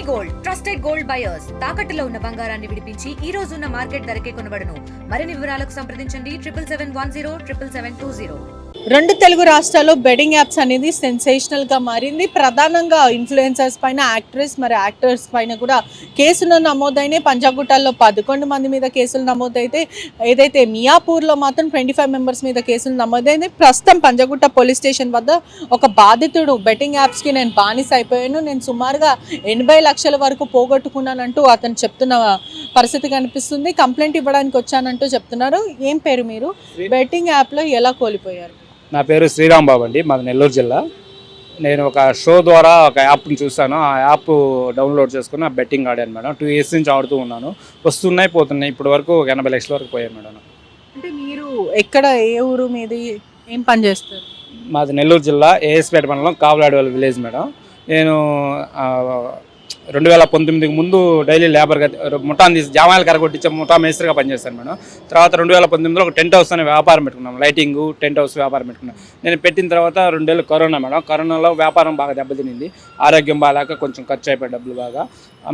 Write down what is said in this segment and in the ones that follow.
Gold trusted gold buyers తాకట్టులో ఉన్న బంగారాన్ని విడిపించి ఈ రోజు ఉన్న మార్కెట్ ధరకే కొనబడును. మరిన్ని వివరాలకు సంప్రదించండి 7771077720. రెండు తెలుగు రాష్ట్రాల్లో బెట్టింగ్ యాప్స్ అనేది సెన్సేషనల్ గా మారింది. ప్రధానంగా ఇన్ఫ్లుయెన్సర్స్ పైన, యాక్టర్స్ పైన కూడా కేసులు నమోదైనాయి. పంజాగుట్టలో 11 మంది మీద కేసులు నమోదైతే, ఏదైతే మియాపూర్లో మాత్రం 25 మెంబర్స్ మీద కేసులు నమోదైంది. ప్రస్తుతం పంజాగుట్ట పోలీస్ స్టేషన్ వద్ద ఒక బాధితుడు బెట్టింగ్ యాప్స్కి నేను బానిస అయిపోయాను, నేను సుమారుగా 80 లక్షల వరకు పోగొట్టుకున్నానంటూ అతను చెప్తున్న పరిస్థితి కనిపిస్తుంది. కంప్లైంట్ ఇవ్వడానికి వచ్చానంటూ చెప్తున్నారు. ఏం పేరు మీరు? బెట్టింగ్ యాప్లో ఎలా కోల్పోయారు? నా పేరు శ్రీరామ్ బాబు అండి, మాది నెల్లూరు జిల్లా. నేను ఒక షో ద్వారా ఒక యాప్ని చూశాను. ఆ యాప్ డౌన్లోడ్ చేసుకుని ఆ బెట్టింగ్ ఆడాను మేడం. 2 years నుంచి ఆడుతూ ఉన్నాను. వస్తున్నాయి పోతున్నాయి. ఇప్పటి వరకు ఒక 80 లక్షల వరకు పోయాను మేడం. అంటే మీరు ఎక్కడ, ఏ ఊరు మీది, ఏం పని చేస్తారు? మాది నెల్లూరు జిల్లా ఏఎస్పేట మండలం కావలాడవల్లి విలేజ్ మేడం. నేను 2019 ముందు డైలీ లేబర్గా ముఠాన్ని తీసి జామాయిలు కరగొట్టించే ముఠా మేస్త్రిగా పనిచేస్తాను మేడం. తర్వాత 2019లో ఒక టెంట్ హౌస్ అనే వ్యాపారం పెట్టుకున్నాం. లైటింగ్ టెంట్ హౌస్ వ్యాపారం పెట్టుకున్నాం. నేను పెట్టిన తర్వాత 2 ఏళ్ళు కరోనా మేడం. కరోనాలో వ్యాపారం బాగా దెబ్బతినింది. ఆరోగ్యం బాగాలేక కొంచెం ఖర్చు అయిపోయాయి, డబ్బులు బాగా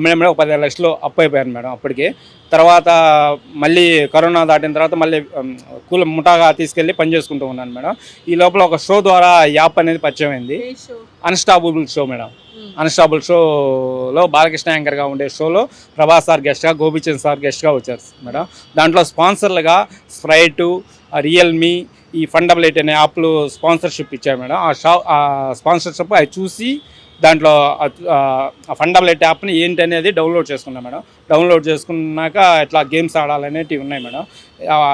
మేడం. ఒక 15 లక్షలు అప్పు అయిపోయాను మేడం అప్పటికి. తర్వాత మళ్ళీ కరోనా దాటిన తర్వాత మళ్ళీ ముఠాగా తీసుకెళ్ళి పని చేసుకుంటూ ఉన్నాను మేడం. ఈ లోపల ఒక షో ద్వారా యాప్ అనేది పరిచయం అయింది. Unstoppable show madam. అన్స్టాపుల్ షోలో బాలకృష్ణ యాంకర్గా ఉండే షోలో ప్రభాస్ సార్ గెస్ట్గా, గోపిచంద్ సార్ గెస్ట్గా వచ్చారు మేడం. దాంట్లో స్పాన్సర్లుగా స్ప్రైటు, రియల్మీ, ఈ ఫండబుల్8 అనే యాప్లు స్పాన్సర్షిప్ ఇచ్చారు మేడం. ఆ స్పాన్సర్షిప్ అది చూసి దాంట్లో ఫండబుల్8 యాప్ని ఏంటి అనేది డౌన్లోడ్ చేసుకున్నాను మేడం. డౌన్లోడ్ చేసుకున్నాక ఇట్లా గేమ్స్ ఆడాలనేటివి ఉన్నాయి మేడం.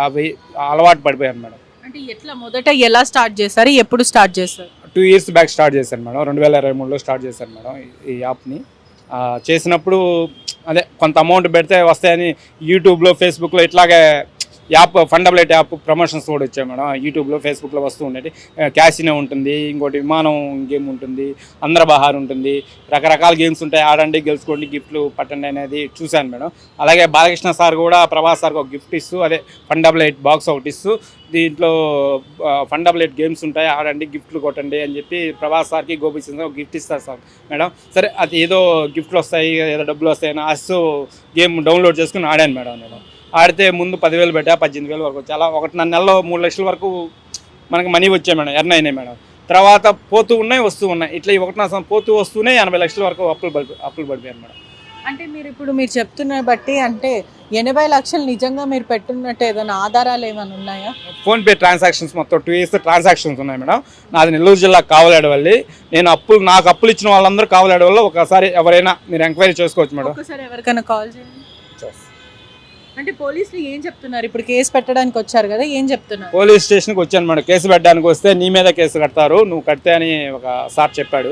అవి అలవాటు పడిపోయాను మేడం. అంటే ఎట్లా మొదట ఎలా స్టార్ట్ చేస్తారు, ఎప్పుడు స్టార్ట్ చేస్తారు? 2 years బ్యాక్ స్టార్ట్ చేశాను మేడం. 2023లో స్టార్ట్ చేశాను మేడం ఈ యాప్ని. చేసినప్పుడు అదే కొంత అమౌంట్ పెడితే వస్తాయని యూట్యూబ్లో, ఫేస్బుక్లో ఇట్లాగే యాప్ ఫండబుల్8 యాప్ ప్రమోషన్స్ కూడా వచ్చాయి మేడం. యూట్యూబ్లో, ఫేస్బుక్లో వస్తూ ఉండేది. క్యాసినో ఉంటుంది, ఇంకోటి విమానం గేమ్ ఉంటుంది, అందరబహార్ ఉంటుంది, రకరకాల గేమ్స్ ఉంటాయి. ఆడండి, గెలుచుకోండి, గిఫ్ట్లు పట్టండి అనేది చూశాను మేడం. అలాగే బాలకృష్ణ సార్ కూడా ప్రభాస్ సార్కి ఒక గిఫ్ట్ ఇస్తూ, అదే ఫండబుల్8 బాక్స్ ఒకటి ఇస్తూ, దీంట్లో ఫండబుల్8 గేమ్స్ ఉంటాయి, ఆడండి, గిఫ్ట్లు కొట్టండి అని చెప్పి ప్రభాస్ సార్కి, గోపిచంద్ ఒక గిఫ్ట్ ఇస్తారు సార్ మేడం. సరే అది ఏదో గిఫ్ట్లు వస్తాయి, ఏదో డబ్బులు వస్తాయని ఆశతో గేమ్ డౌన్లోడ్ చేసుకుని ఆడాను మేడం. నేను ఆడితే ముందు 10,000 పెట్టా, 18,000 వరకు వచ్చి అలా 1.5 నెలలో 3 లక్షల వరకు మనకి మనీ వచ్చాయి మేడం, ఎర్న్ అయినాయి మేడం. తర్వాత పోతూ ఉన్నాయి, వస్తూ ఉన్నాయి. ఇట్లా ఈ 1.5 పోతూ వస్తూనే 80 లక్షల వరకు అప్పులు పడిపోయాను మేడం. అంటే మీరు చెప్తున్న బట్టి అంటే 80 లక్షలు నిజంగా మీరు పెట్టున్నట్టు ఏదైనా ఆధారాలు ఏమైనా ఉన్నాయా? ఫోన్పే ట్రాన్సాక్షన్స్ మొత్తం 2 years ట్రాన్సాక్షన్స్ ఉన్నాయి మేడం. నాది నెల్లూరు జిల్లా కావలాడవల్లి. నాకు అప్పులు ఇచ్చిన వాళ్ళందరూ కావలాడవల్ల. ఒకసారి ఎవరైనా మీరు ఎంక్వైరీ చేసుకోవచ్చు మేడం. ఒకసారి ఎవరికైనా కాల్ చేయండి. అంటే పోలీసులు ఏం చెప్తున్నారు? ఇప్పుడు కేసు పెట్టడానికి వచ్చారు కదా, ఏం చెప్తున్నారు? పోలీస్ స్టేషన్కి వచ్చాను మేడం. కేసు పెట్టడానికి వస్తే నీ మీద కేసు కడతారు, నువ్వు కడితే అని ఒక సార్ చెప్పాడు.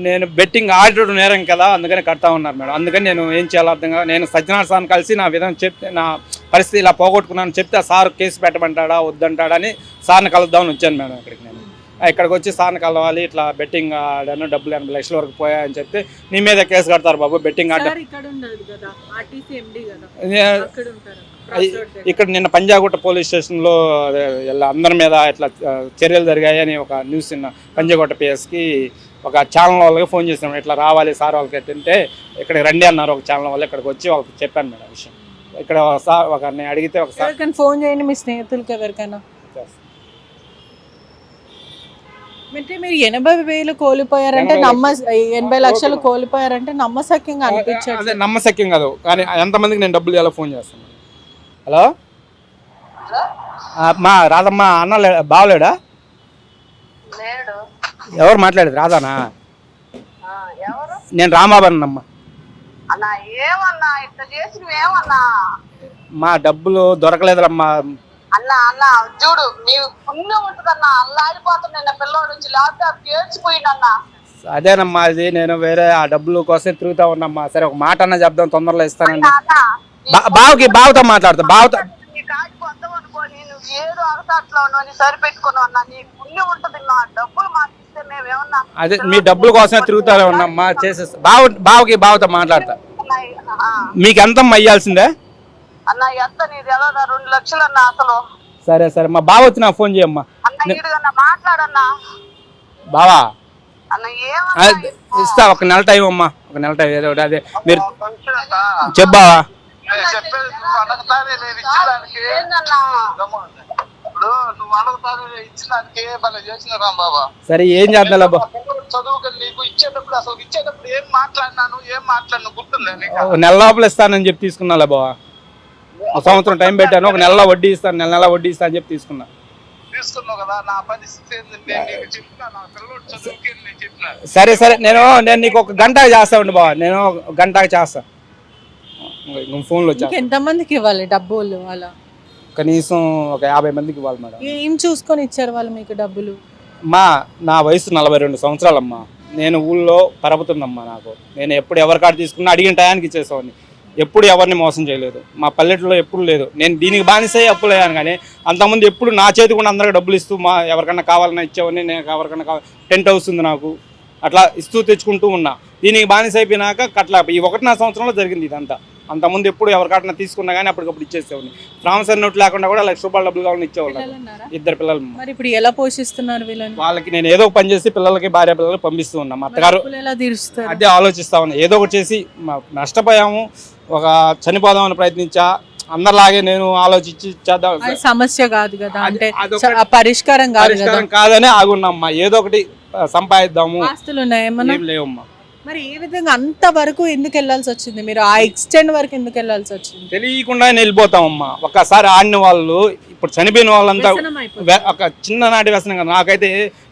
నేను బెట్టింగ్ ఆడడం నేరం కదా, అందుకని కడతా ఉన్నారు మేడం. అందుకని నేను ఏం చేయాలో అర్థం కాదు. నేను సజ్జనార్ సార్ని కలిసి నా విధంగా చెప్తే, నా పరిస్థితి ఇలా పోగొట్టుకున్నాను చెప్తే, ఆ సార్ కేసు పెట్టమంటాడా వద్దంటాడా అని సార్ని కలుద్దామని వచ్చాను మేడం ఇక్కడికి. నేను ఇక్కడికి వచ్చి సార్ని కలవాలి, ఇట్లా బెట్టింగ్ ఆడాను, డబ్బులు 80 లక్షల వరకు పోయాయని చెప్తే, నీ మీద కేసు కడతారు బాబు, బెట్టింగ్ ఆడ. ఇక్కడ నిన్న పంజాగుట్ట పోలీస్ స్టేషన్లో అందరి మీద ఇట్లా చర్యలు జరిగాయని ఒక న్యూస్ నిన్న పంజాగుట్ట పిఎస్కి ఒక ఛానల్ వాళ్ళకి ఫోన్ చేసాను. ఇట్లా రావాలి సార్ వాళ్ళకి అంటే ఇక్కడికి రండి అన్నారు ఒక ఛానల్ వాళ్ళు. ఇక్కడికి వచ్చి వాళ్ళకి చెప్పాను మేడం విషయం. ఇక్కడ సార్ ఒకరిని అడిగితే ఒకసారి ఫోన్ చేయండి మీ స్నేహితులకి ఎవరికైనా. అంటే మీరు 80,000 కోల్పోయారంటే 80 లక్షలు కోల్పోయారంటే నమ్మశక్యంగా అనిపించదు. అదే నమ్మశక్యం కాదు, కానీ ఎంతమందికి నేను డబ్బులు ఎలా ఫోన్ చేస్తాను. హలో మా రాధమ్మ, అన్న బావలేడా? ఎవరు మాట్లాడేది? రాధానా? నేను రామాబాబన్నమ్మ. మా డబ్బులు దొరకలేదమ్మా. అన్న చూడు, నీ పుణ్యం ఉంటుందన్నా. అల్లాడిపోతున్నా పిల్లోడు నుంచి ల్యాప్టాప్ ఏడ్చిపోయిందన్నా. అదేనమ్మా, అది నేను వేరే ఆ డబ్బులు కోసం తిరుగుతా ఉన్నమ్మా. సరే ఒక మాట అన్న చెప్దాం, తొందరలో ఇస్తానండి. బావతో మాట్లాడతా. బావతో ఏదో అరసాట్లో సరిపెట్టుకున్నావు అన్న. నీ పుణ్యం ఉంటుంది, నా డబ్బులు మాకు ఇస్తే మేమేమన్నా. అదే మీ డబ్బుల కోసమే తిరుగుతానే ఉన్నామ్మా. చేసేస్తా. బావతో మాట్లాడతా. మీకు ఎంతమ్మా అయ్యాల్సిందే అన్న? ఎంత నీది? ఎలా 2 లక్షలు అన్న అసలు. సరే మా బావ వచ్చి నాకు ఫోన్ చేయమ్మా. అన్న మాట్లాడన్నా. బావా అన్న ఏమన్నా ఇస్తా, ఒక నెల టైం అమ్మా, ఒక నెల టైం. ఏదో ఒకటి అదే మీరు చెప్పావా? చెప్పేది నువ్వు అడగతానే నేను ఇచ్చేదానికి ఏందన్నా ఇప్పుడు నువ్వు అడగతానే ఇచ్చేదానికి భలే చేసిన రాంబాబా. సరే ఏం చేద్దాం అబ్బా, చదువుకు నీకు ఇచ్చేటప్పుడు అసలు ఇచ్చేటప్పుడు ఏం మాట్లాడినా గుర్తుందా నీకు? ఒక నెల లోపల ఇస్తానని చెప్పి తీసుకున్నా బాబా. ఒక సంవత్సరం టైం పెట్టాను, ఒక నెలలో వడ్డీ ఇస్తాను, నెల వడ్డీ ఇస్తాను అని చెప్పి తీసుకున్నా. తీసుకున్నావు కదా, నా పరిస్థితి ఏంది నేను నీకు చెప్పినా, నా పిల్లడు చదువుకి నేను చెప్పినా. సరే సరే, నేను నీకు ఒక గంట చేస్తా ఉండి బాబా, నేను గంటకి చేస్తా. ఫోన్లో వచ్చా ఎంతమందికి ఇవ్వాలి డబ్బులు అలా? కనీసం ఒక 50 మందికి ఇవ్వాలి మేడం. ఏం చూసుకొని ఇచ్చారు వాళ్ళు మీకు డబ్బులు? నా వయసు 42 సంవత్సరాలమ్మా. నేను ఊళ్ళో పరపుతుందమ్మా నాకు. నేను ఎప్పుడు ఎవరి కాడ తీసుకున్నా అడిగిన టయానికి ఇచ్చేసేవాడిని. ఎప్పుడు ఎవరిని మోసం చేయలేదు. మా పల్లెటూరులో ఎప్పుడు లేదు. నేను దీనికి బానిసై అప్పులయ్యాను, కానీ అంతకుముందు ఎప్పుడు నా చేతి కూడా అందరికి డబ్బులు ఇస్తూ ఎవరికన్నా కావాలన్నా ఇచ్చేవాడిని. నేను ఎవరికన్నా టెంట్ హౌస్ ఉంది నాకు, అట్లా ఇస్తూ తెచ్చుకుంటూ ఉన్నా. దీనికి బానిస అయిపోయినాక అట్లా ఈ 1.5 సంవత్సరంలో జరిగింది ఇదంతా. అంతకుముందు ఎప్పుడు ఎవరికాటన్నా తీసుకున్నా కానీ అప్పటికప్పుడు ఇచ్చేసేవాడిని. ప్రామిసరీ నోట్ లేకుండా కూడా ₹1,00,000 డబ్బులు కావాలని ఇచ్చేవాళ్ళు. 2 పిల్లలు. మరి ఇప్పుడు ఎలా పోషిస్తున్నారు వీళ్ళని? వాళ్ళకి నేను ఏదో ఒక పని చేసి పిల్లలకి, భార్య పిల్లలకి పంపిస్తూ ఉన్నా. మా అత్తగారు ఎలా తీరుస్తారు? అదే ఆలోచిస్తా ఉన్నా, ఏదో ఒకటి చేసి నష్టపోయాము, ఒక చనిపోదామని ప్రయత్నించా. అందరిలాగే నేను ఆలోచించి చేద్దాం. అది సమస్య కాదు కదా, అంటే అదొక పరిష్కారం కాదు కదా. పరిష్కారం కాదనే ఆగున్నామ్మా. ఏదో ఒకటి సంపాదిద్దాము. ఆస్తులు ఉన్నాయి ఏమన్నా? ఏం లేవమ్మా. మరి ఏ విధంగా అంత వరకు ఎందుకు వెళ్ళాల్సి వచ్చింది? మీరు ఆ ఎక్స్టెండ్ వరకు ఎందుకు వెళ్ళాల్సి వచ్చింది? తెలియకుండా వెళ్ళిపోతామమ్మా. ఒక్కసారి ఆడిన వాళ్ళు, ఇప్పుడు చనిపోయిన వాళ్ళంతా ఒక చిన్ననాటి వ్యసనం కదా. నాకైతే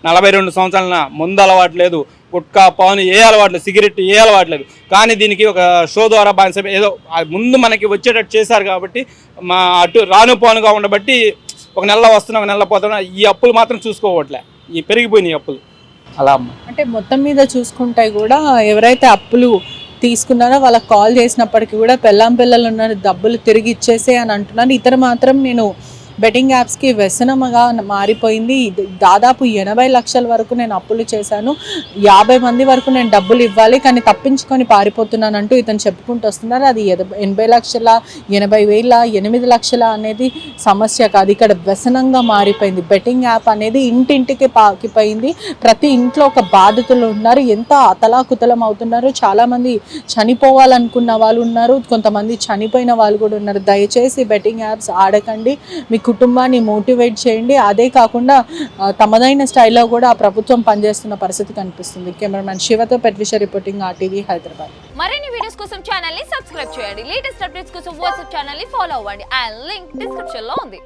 42 సంవత్సరాల ముందు అలవాటు లేదు, గుట్కా, పాను ఏ అలవాటు లేదు, సిగరెట్ ఏ అలవాటు లేదు. కానీ దీనికి ఒక షో ద్వారా బానిస ఏదో ముందు మనకి వచ్చేటట్టు చేశారు కాబట్టి అటు రాను పోనుగా ఉండబట్టి ఒక నెలలో వస్తున్నా, ఒక నెలలో పోతున్నా. ఈ అప్పులు మాత్రం చూసుకోవట్లే, ఈ పెరిగిపోయినాయి అప్పులు. అలా అమ్మ. అంటే మొత్తం మీద చూసుకుంటే కూడా ఎవరైతే అప్పులు తీసుకున్నారో వాళ్ళకి కాల్ చేసినప్పటికీ కూడా పిల్లలు ఉన్నారు, డబ్బులు తిరిగి ఇచ్చేసే అని అంటున్నారు. ఇతర మాత్రం నేను బెట్టింగ్ యాప్స్కి వ్యసనముగా మారిపోయింది. దాదాపు 80 లక్షల వరకు నేను అప్పులు చేశాను, 50 మంది వరకు నేను డబ్బులు ఇవ్వాలి కానీ తప్పించుకొని పారిపోతున్నానంటూ ఇతను చెప్పుకుంటూ వస్తున్నారు. అది 80 లక్షల, 80,000, 8 లక్షల అనేది సమస్య కాదు, ఇక్కడ వ్యసనంగా మారిపోయింది. బెట్టింగ్ యాప్ అనేది ఇంటింటికి పాకిపోయింది. ప్రతి ఇంట్లో ఒక బాధితులు ఉన్నారు, ఎంత అతలాకుతలం అవుతున్నారు. చాలామంది చనిపోవాలనుకున్న వాళ్ళు ఉన్నారు, కొంతమంది చనిపోయిన వాళ్ళు కూడా ఉన్నారు. దయచేసి బెట్టింగ్ యాప్స్ ఆడకండి, మీ కుటుంబాన్ని మోటివేట్ చేయండి. అదే కాకుండా తమదైన స్టైల్లో కూడా ఆ ప్రభుత్వం పనిచేస్తున్న పరిస్థితి కనిపిస్తుంది. కెమెరామ్యాన్ శివతో పెట్విష రిపోర్టింగ్ RTV హైదరాబాద్. మరిన్ని వీడియోస్ కోసం ఛానల్ ని సబ్స్క్రైబ్ చేయండి. లేటెస్ట్ అప్డేట్స్ కోసం వాట్సాప్ ఛానల్ ని ఫాలో అవ్వండి. ఆ లింక్ డిస్క్రిప్షన్ లో ఉంది.